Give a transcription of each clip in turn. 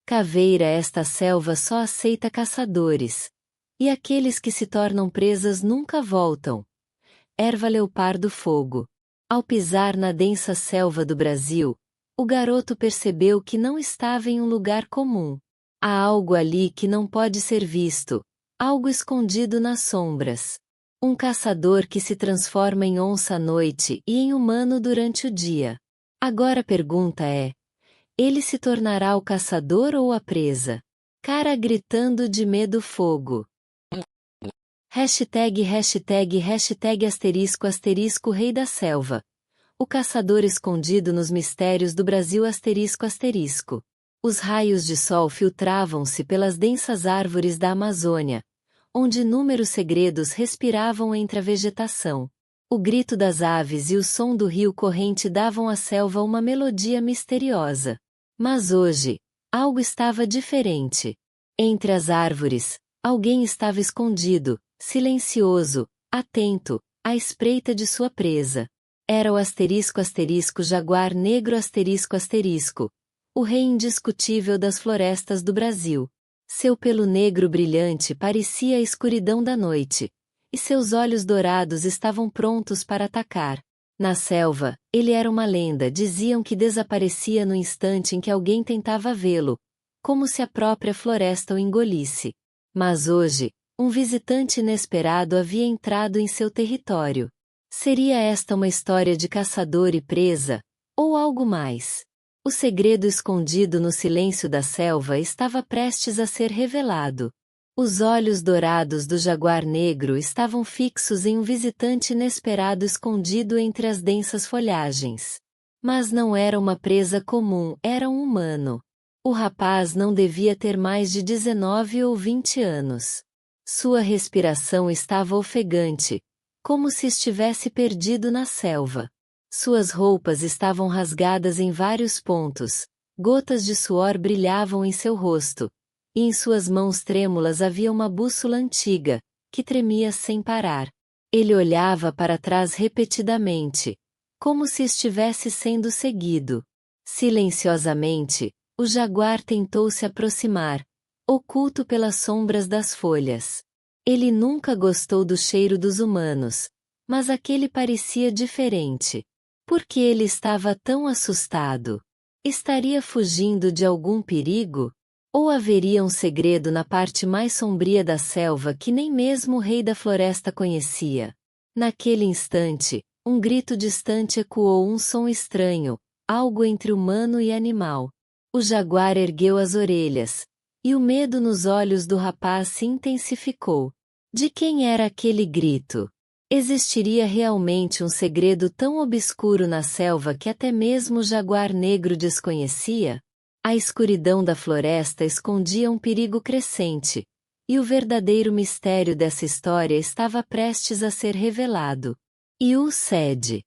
Caveira, esta selva só aceita caçadores. E aqueles que se tornam presas nunca voltam. Erva Leopardo Fogo. Ao pisar na densa selva do Brasil, o garoto percebeu que não estava em um lugar comum. Há algo ali que não pode ser visto, algo escondido nas sombras. Um caçador que se transforma em onça à noite e em humano durante o dia. Agora a pergunta é: ele se tornará o caçador ou a presa? Cara gritando de medo fogo. Hashtag Rei da Selva. O caçador escondido nos mistérios do Brasil ***. Os raios de sol filtravam-se pelas densas árvores da Amazônia, onde inúmeros segredos respiravam entre a vegetação. O grito das aves e o som do rio corrente davam à selva uma melodia misteriosa. Mas hoje, algo estava diferente. Entre as árvores, alguém estava escondido, silencioso, atento, à espreita de sua presa. Era o jaguar negro o rei indiscutível das florestas do Brasil. Seu pelo negro brilhante parecia a escuridão da noite, e seus olhos dourados estavam prontos para atacar. Na selva, ele era uma lenda, diziam que desaparecia no instante em que alguém tentava vê-lo, como se a própria floresta o engolisse. Mas hoje, um visitante inesperado havia entrado em seu território. Seria esta uma história de caçador e presa, ou algo mais? O segredo escondido no silêncio da selva estava prestes a ser revelado. Os olhos dourados do jaguar negro estavam fixos em um visitante inesperado escondido entre as densas folhagens. Mas não era uma presa comum, era um humano. O rapaz não devia ter mais de 19 ou 20 anos. Sua respiração estava ofegante, como se estivesse perdido na selva. Suas roupas estavam rasgadas em vários pontos, gotas de suor brilhavam em seu rosto, e em suas mãos trêmulas havia uma bússola antiga, que tremia sem parar. Ele olhava para trás repetidamente, como se estivesse sendo seguido. Silenciosamente, o jaguar tentou se aproximar, oculto pelas sombras das folhas. Ele nunca gostou do cheiro dos humanos, mas aquele parecia diferente. Por que ele estava tão assustado? Estaria fugindo de algum perigo? Ou haveria um segredo na parte mais sombria da selva que nem mesmo o rei da floresta conhecia? Naquele instante, um grito distante ecoou, um som estranho, algo entre humano e animal. O jaguar ergueu as orelhas, e o medo nos olhos do rapaz se intensificou. De quem era aquele grito? Existiria realmente um segredo tão obscuro na selva que até mesmo o jaguar negro desconhecia? A escuridão da floresta escondia um perigo crescente, e o verdadeiro mistério dessa história estava prestes a ser revelado. E o cede.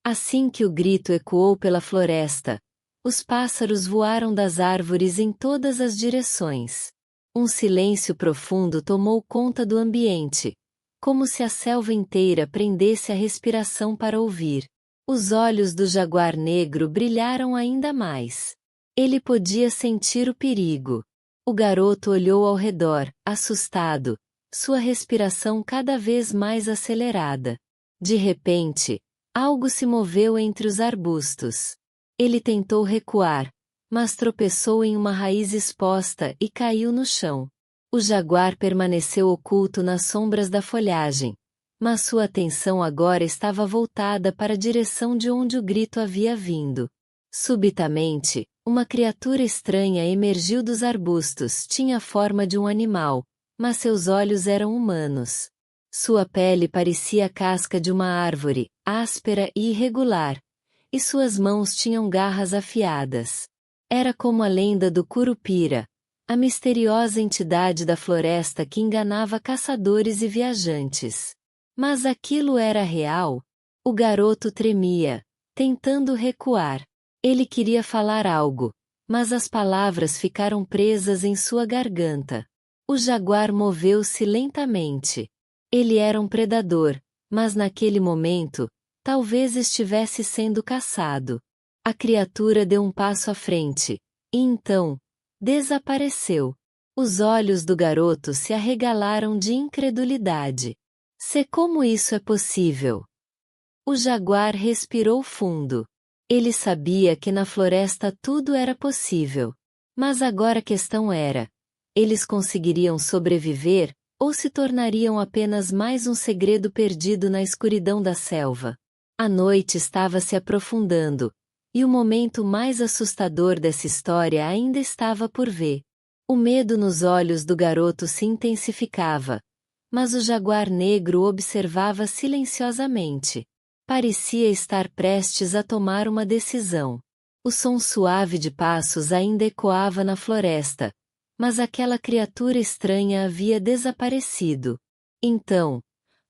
Assim que o grito ecoou pela floresta, os pássaros voaram das árvores em todas as direções. Um silêncio profundo tomou conta do ambiente, como se a selva inteira prendesse a respiração para ouvir. Os olhos do jaguar negro brilharam ainda mais. Ele podia sentir o perigo. O garoto olhou ao redor, assustado, sua respiração cada vez mais acelerada. De repente, algo se moveu entre os arbustos. Ele tentou recuar, mas tropeçou em uma raiz exposta e caiu no chão. O jaguar permaneceu oculto nas sombras da folhagem, mas sua atenção agora estava voltada para a direção de onde o grito havia vindo. Subitamente, uma criatura estranha emergiu dos arbustos. Tinha a forma de um animal, mas seus olhos eram humanos. Sua pele parecia a casca de uma árvore, áspera e irregular, e suas mãos tinham garras afiadas. Era como a lenda do Curupira, a misteriosa entidade da floresta que enganava caçadores e viajantes. Mas aquilo era real? O garoto tremia, tentando recuar. Ele queria falar algo, mas as palavras ficaram presas em sua garganta. O jaguar moveu-se lentamente. Ele era um predador, mas naquele momento, talvez estivesse sendo caçado. A criatura deu um passo à frente, e então, Desapareceu. Os olhos do garoto se arregalaram de incredulidade. Como isso é possível? O jaguar respirou fundo. Ele sabia que na floresta tudo era possível. Mas agora a questão era: eles conseguiriam sobreviver, ou se tornariam apenas mais um segredo perdido na escuridão da selva? A noite estava se aprofundando, e o momento mais assustador dessa história ainda estava por vir. O medo nos olhos do garoto se intensificava, mas o jaguar negro observava silenciosamente. Parecia estar prestes a tomar uma decisão. O som suave de passos ainda ecoava na floresta, mas aquela criatura estranha havia desaparecido. Então,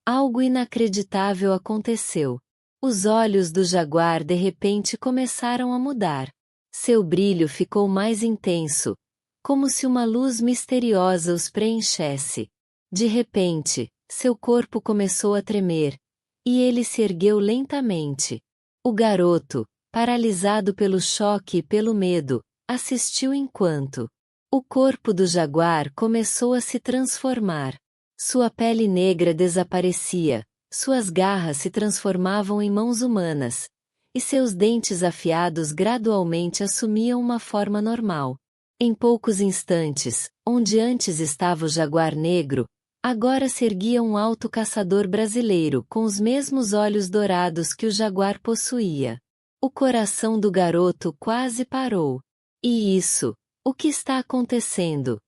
algo inacreditável aconteceu. Os olhos do jaguar de repente começaram a mudar. Seu brilho ficou mais intenso, como se uma luz misteriosa os preenchesse. De repente, seu corpo começou a tremer, e ele se ergueu lentamente. O garoto, paralisado pelo choque e pelo medo, assistiu enquanto o corpo do jaguar começou a se transformar. Sua pele negra desaparecia, suas garras se transformavam em mãos humanas, e seus dentes afiados gradualmente assumiam uma forma normal. Em poucos instantes, onde antes estava o jaguar negro, agora se erguia um alto caçador brasileiro com os mesmos olhos dourados que o jaguar possuía. O coração do garoto quase parou. E isso? O que está acontecendo?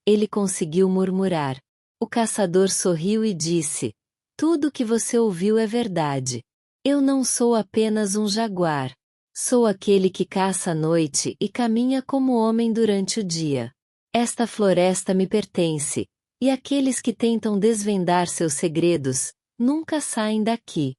Ele conseguiu murmurar. O caçador sorriu e disse: tudo o que você ouviu é verdade. Eu não sou apenas um jaguar. Sou aquele que caça à noite e caminha como homem durante o dia. Esta floresta me pertence, e aqueles que tentam desvendar seus segredos, nunca saem daqui.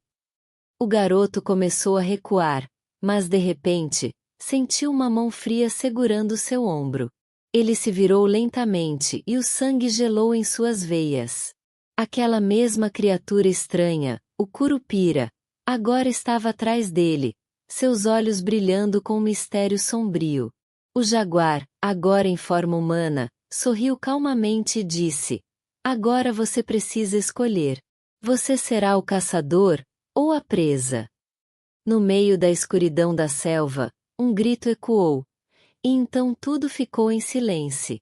O garoto começou a recuar, mas de repente, sentiu uma mão fria segurando seu ombro. Ele se virou lentamente e o sangue gelou em suas veias. Aquela mesma criatura estranha, o Curupira, agora estava atrás dele, seus olhos brilhando com um mistério sombrio. O jaguar, agora em forma humana, sorriu calmamente e disse: agora você precisa escolher. Você será o caçador, ou a presa? No meio da escuridão da selva, um grito ecoou, e então tudo ficou em silêncio.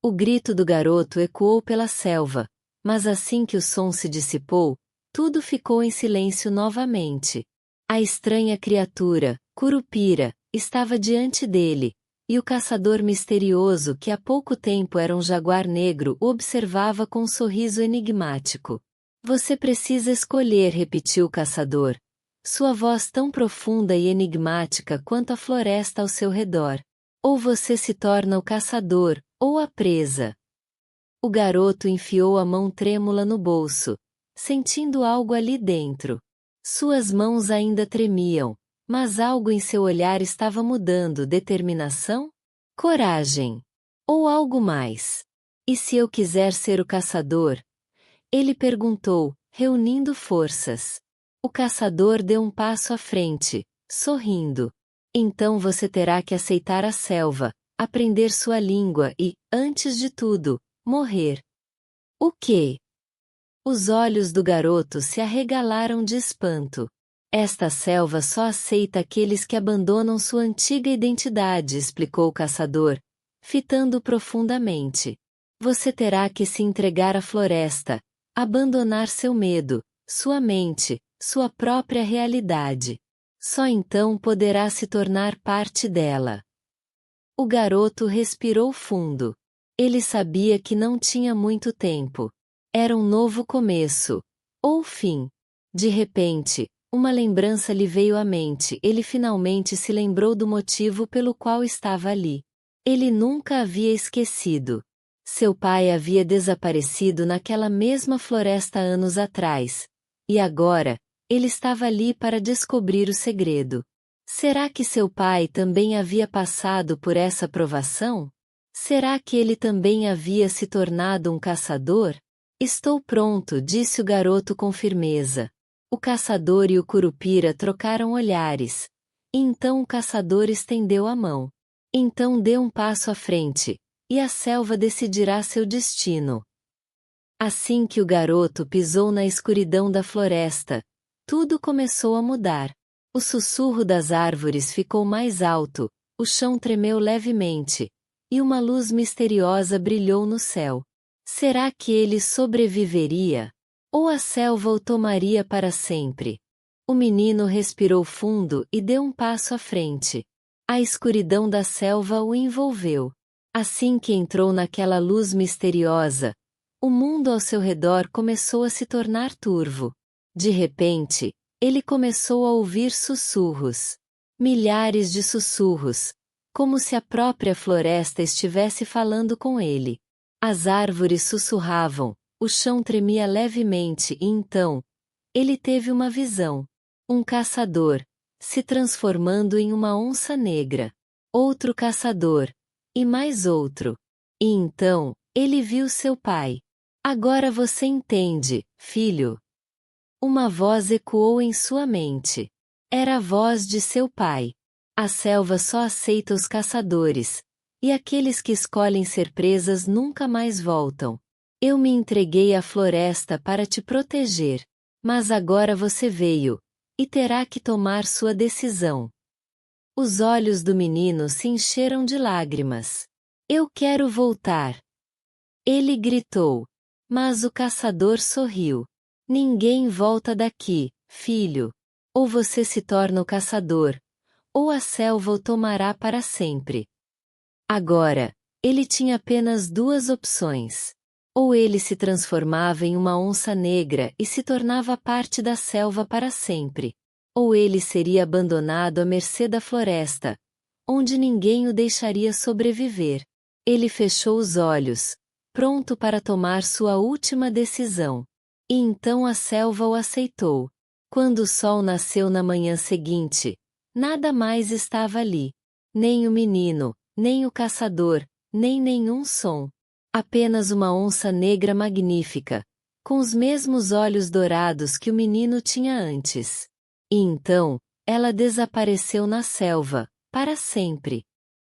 O grito do garoto ecoou pela selva, mas assim que o som se dissipou, tudo ficou em silêncio novamente. A estranha criatura, Curupira, estava diante dele, e o caçador misterioso que há pouco tempo era um jaguar negro o observava com um sorriso enigmático. Você precisa escolher, repetiu o caçador, sua voz tão profunda e enigmática quanto a floresta ao seu redor. Ou você se torna o caçador, ou a presa. O garoto enfiou a mão trêmula no bolso, sentindo algo ali dentro. Suas mãos ainda tremiam, mas algo em seu olhar estava mudando. Determinação? Coragem? Ou algo mais? E se eu quiser ser o caçador? Ele perguntou, reunindo forças. O caçador deu um passo à frente, sorrindo. Então você terá que aceitar a selva, aprender sua língua e, antes de tudo, morrer. O quê? Os olhos do garoto se arregalaram de espanto. Esta selva só aceita aqueles que abandonam sua antiga identidade, explicou o caçador, fitando profundamente. Você terá que se entregar à floresta, abandonar seu medo, sua mente, sua própria realidade. Só então poderá se tornar parte dela. O garoto respirou fundo. Ele sabia que não tinha muito tempo. Era um novo começo. Ou fim. De repente, uma lembrança lhe veio à mente. Ele finalmente se lembrou do motivo pelo qual estava ali. Ele nunca havia esquecido. Seu pai havia desaparecido naquela mesma floresta anos atrás. E agora, ele estava ali para descobrir o segredo. Será que seu pai também havia passado por essa provação? Será que ele também havia se tornado um caçador? Estou pronto, disse o garoto com firmeza. O caçador e o Curupira trocaram olhares. E então o caçador estendeu a mão. Então dê um passo à frente, e a selva decidirá seu destino. Assim que o garoto pisou na escuridão da floresta, tudo começou a mudar. O sussurro das árvores ficou mais alto, o chão tremeu levemente, e uma luz misteriosa brilhou no céu. Será que ele sobreviveria? Ou a selva o tomaria para sempre? O menino respirou fundo e deu um passo à frente. A escuridão da selva o envolveu. Assim que entrou naquela luz misteriosa, o mundo ao seu redor começou a se tornar turvo. De repente, ele começou a ouvir sussurros. Milhares de sussurros, como se a própria floresta estivesse falando com ele. As árvores sussurravam, o chão tremia levemente e então, ele teve uma visão. Um caçador, se transformando em uma onça negra. Outro caçador, e mais outro. E então, ele viu seu pai. Agora você entende, filho. Uma voz ecoou em sua mente. Era a voz de seu pai. A selva só aceita os caçadores, e aqueles que escolhem ser presas nunca mais voltam. Eu me entreguei à floresta para te proteger, mas agora você veio, e terá que tomar sua decisão. Os olhos do menino se encheram de lágrimas. Eu quero voltar. Ele gritou. Mas o caçador sorriu. Ninguém volta daqui, filho. Ou você se torna o caçador, ou a selva o tomará para sempre. Agora, ele tinha apenas duas opções. Ou ele se transformava em uma onça negra e se tornava parte da selva para sempre. Ou ele seria abandonado à mercê da floresta, onde ninguém o deixaria sobreviver. Ele fechou os olhos, pronto para tomar sua última decisão. E então a selva o aceitou. Quando o sol nasceu na manhã seguinte, nada mais estava ali. Nem o menino, nem o caçador, nem nenhum som. Apenas uma onça negra magnífica, com os mesmos olhos dourados que o menino tinha antes. E então, ela desapareceu na selva, para sempre.